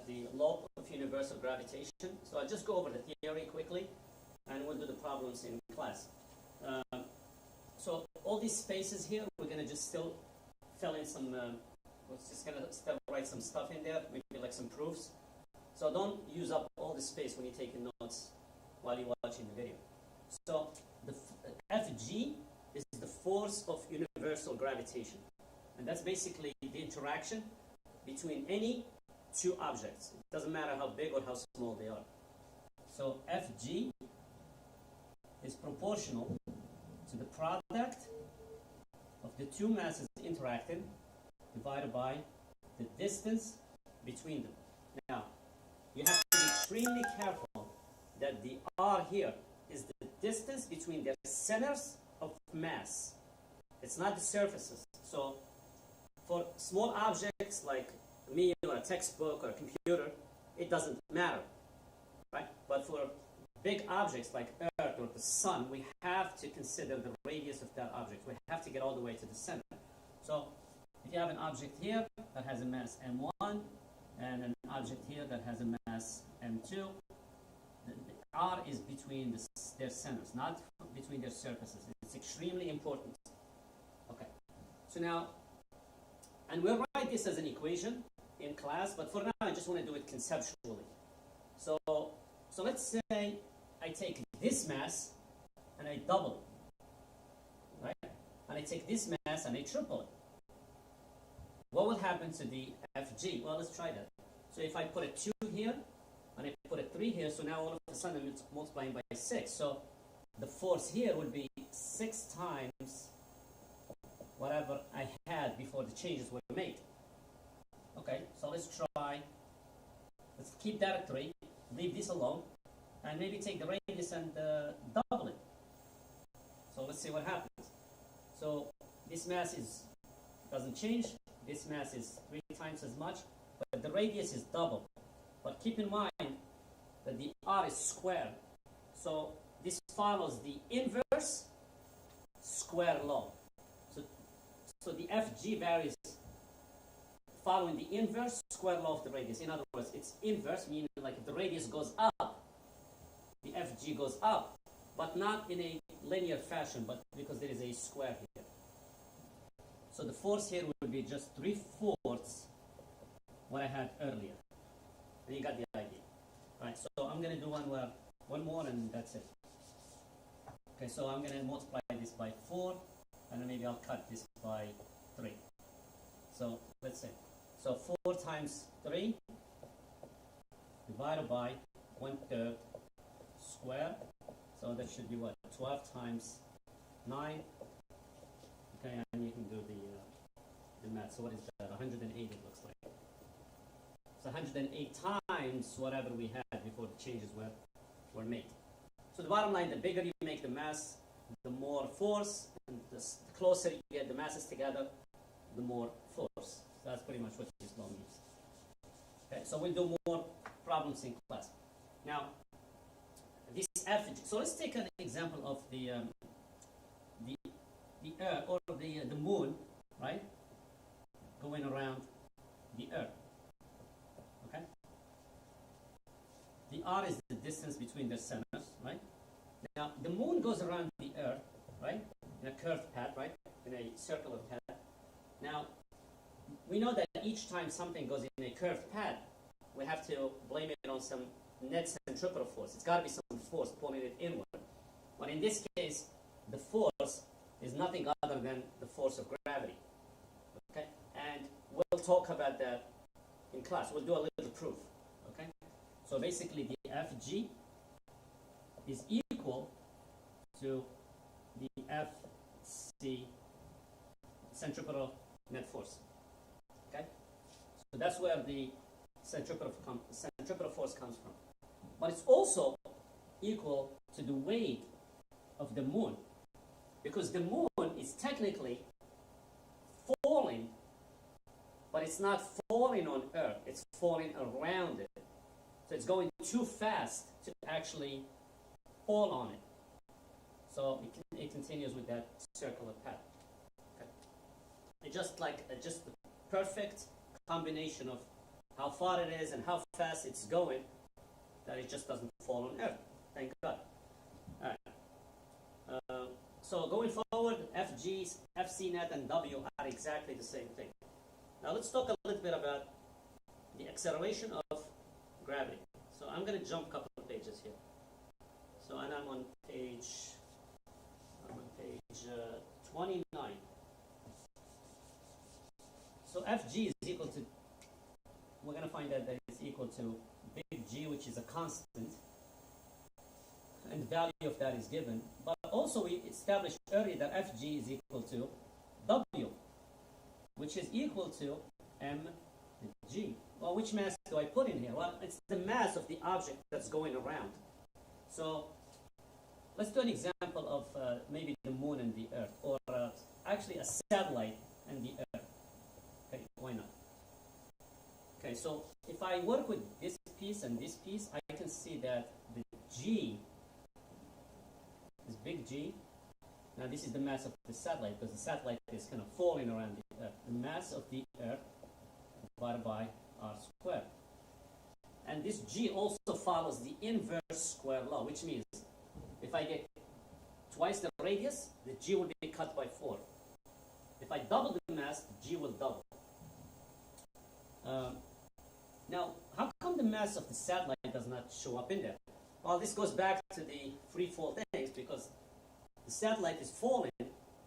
about the law of universal gravitation. So I'll just go over the theory quickly, and we'll do the problems in class. So all these spaces here, we're going to just still fill in some, we're just going to still write some stuff in there, maybe like some proofs. So don't use up all the space when you're taking notes while you're watching the video. So the Fg is the force of universal gravitation. And that's basically the interaction between any two objects. It doesn't matter how big or how small they are. So Fg is proportional to the product of the two masses interacting divided by the distance between them. Now, you have to be extremely careful that the R here is the distance between their centers of mass. It's not the surfaces. So for small objects like a meal or a textbook or a computer, it doesn't matter, right? But for big objects like Earth or the Sun, we have to consider the radius of that object. We have to get all the way to the center. So if you have an object here that has a mass m1 and an object here that has a mass m2, the R is between their centers, not between their surfaces. It's extremely important. Okay, so now, and we'll write this as an equation in class, but for now I just want to do it conceptually. So let's say I take this mass and I double it, right? And I take this mass and I triple it. What will happen to the Fg? Well, let's try that. So if I put a 2 here and I put a 3 here, so now all of a sudden it's multiplying by 6. So the force here would be 6 times whatever I had before the changes were made. Okay, so let's try. Let's keep that at 3, leave this alone, and maybe take the radius and double it. So let's see what happens. So this mass doesn't change. This mass is 3 times as much, but the radius is double. But keep in mind that the R is squared. So this follows the inverse square law. So the Fg varies following the inverse square law of the radius. In other words, it's inverse, meaning like if the radius goes up, the Fg goes up, but not in a linear fashion, but because there is a square here. So the force here would be just 3/4 what I had earlier. And you got the idea. Alright, so I'm going to do one more and that's it. Okay, so I'm going to multiply this by 4, and then maybe I'll cut this by 3. So let's say, so 4 times 3 divided by 1/3 square. So that should be what? 12 times 9. Okay, and you can do the math. So what is that? 108 it looks like. So 108 times whatever we had before the changes were made. So the bottom line, the bigger you make the mass, the more force, and the closer you get the masses together, the more force. So that's pretty much what this law means. Okay, so we'll do more problems in class. Now, this Fg. So let's take an example of the Earth or the Moon, right? Going around the Earth. Okay. The R is the distance between their centers, right? Now the Moon goes around the Earth, right? In a curved path, right? In a circular path. Now we know that each time something goes in a curved path, we have to blame it on some net centripetal force. It's got to be some force pulling it inward. But in this case, the force is nothing other than the force of gravity. Okay? And we'll talk about that in class. We'll do a little proof. Okay? So basically the Fg is equal to the Fc centripetal net force. Okay? So that's where the centripetal force comes from. But it's also equal to the weight of the Moon, because the Moon is technically falling, but it's not falling on Earth, it's falling around it. So it's going too fast to actually fall on it. So it continues with that circular path. Okay. It's just the perfect combination of how far it is and how fast it's going, that it just doesn't fall on Earth. Thank God. All right. So going forward, FGs, FCnet, and W are exactly the same thing. Now let's talk a little bit about the acceleration of gravity. So I'm going to jump a couple of pages here. So and I'm on page 29. So Fg is equal to, we're going to find out that it's equal to big G, which is a constant, and the value of that is given. But also we established earlier that Fg is equal to W, which is equal to mg. Well, which mass do I put in here? Well, it's the mass of the object that's going around. So let's do an example of maybe the moon and the Earth, or actually a satellite and the Earth. Okay, why not? Okay, so if I work with this piece and this piece, I can see that the G, this big G, now this is the mass of the satellite, because the satellite is kind of falling around the Earth. The mass of the Earth divided by r squared. And this G also follows the inverse square law, which means if I get twice the radius, the G will be cut by 4. If I double the mass, the G will double. Now, how come the mass of the satellite does not show up in there? Well, this goes back to the free fall things, because the satellite is falling,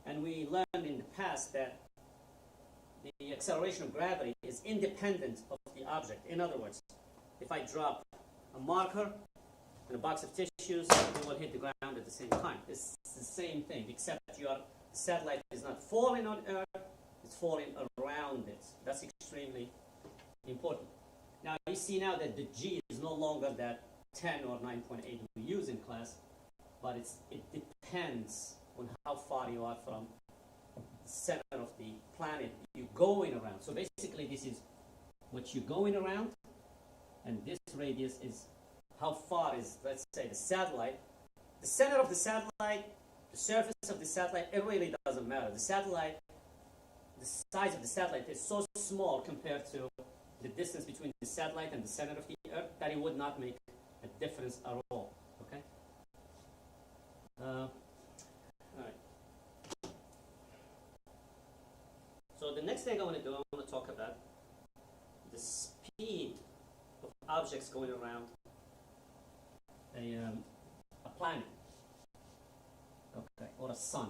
and we learned in the past that the acceleration of gravity is independent of the object. In other words, if I drop a marker in a box of tissues, it will hit the ground at the same time. It's the same thing, except the satellite is not falling on Earth, it's falling around it. That's extremely important. Now, you see now that the G is no longer that 10 or 9.8 we use in class, but it depends on how far you are from the center of the planet you're going around. So basically, this is what you're going around, and this radius is how far is, let's say, the satellite. The center of the satellite, the surface of the satellite, it really doesn't matter. The satellite, the size of the satellite is so small compared to the distance between the satellite and the center of the Earth that it would not make a difference at all. Okay? All right. So the next thing I want to do, I want to talk about the speed of objects going around a planet, okay, or a sun.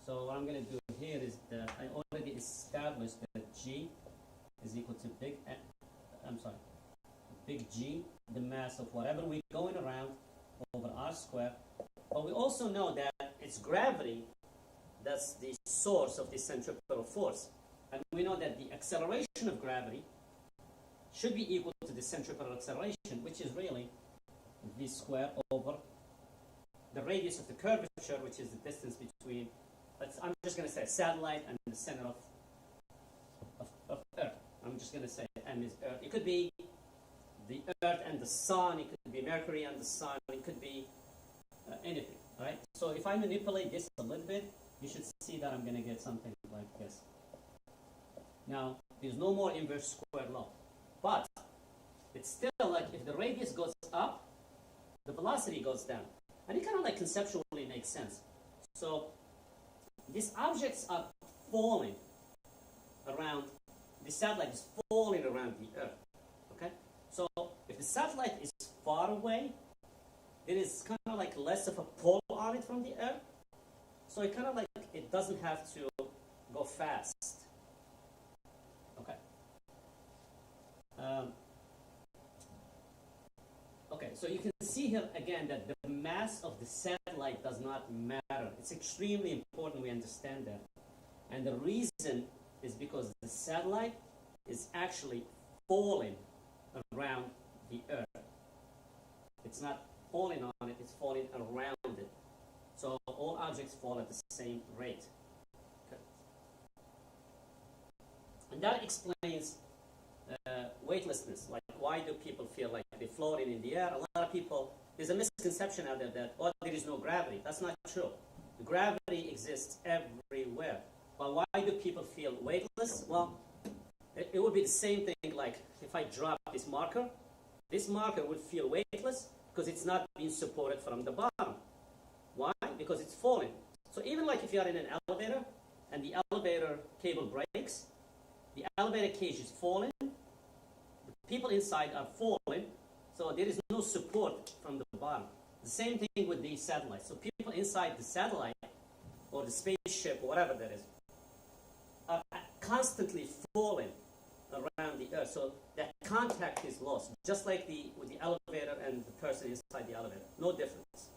So what I'm going to do here is that I already established that G is equal to big G, the mass of whatever we're going around, over r squared. But we also know that it's gravity that's the source of the centripetal force. And we know that the acceleration of gravity should be equal to the centripetal acceleration, which is really v squared over the radius of the curvature, which is the distance between, I'm just going to say satellite and the center of Earth. I'm just going to say M is Earth. It could be the Earth and the Sun. It could be Mercury and the Sun. It could be anything, right? So if I manipulate this a little bit, you should see that I'm going to get something like this. Now, there's no more inverse square law. But it's still like if the radius goes up, the velocity goes down. And it kind of like conceptually makes sense. So these objects are falling around, the satellite is falling around the Earth. Okay? So if the satellite is far away, it is kind of like less of a pull on it from the Earth. So it kind of like, it doesn't have to go fast. Okay. Okay, so you can see here again that the mass of the satellite does not matter. It's extremely important we understand that. And the reason is because the satellite is actually falling around the Earth. It's not falling on it, it's falling around it. So all objects fall at the same rate. Okay. And that explains weightlessness. Like, why do people feel like they're floating in the air? A lot of people, there's a misconception out there that, oh, there is no gravity. That's not true. The gravity exists everywhere. But why do people feel weightless? Well, it would be the same thing like if I drop this marker would feel weightless because it's not being supported from the bottom. Why? Because it's falling. So even like if you are in an elevator and the elevator cable breaks, the elevator cage is falling, the people inside are falling, so there is no support from the bottom. The same thing with the satellite. So people inside the satellite or the spaceship or whatever that is are constantly falling around the Earth. So that contact is lost, just like with the elevator and the person inside the elevator. No difference.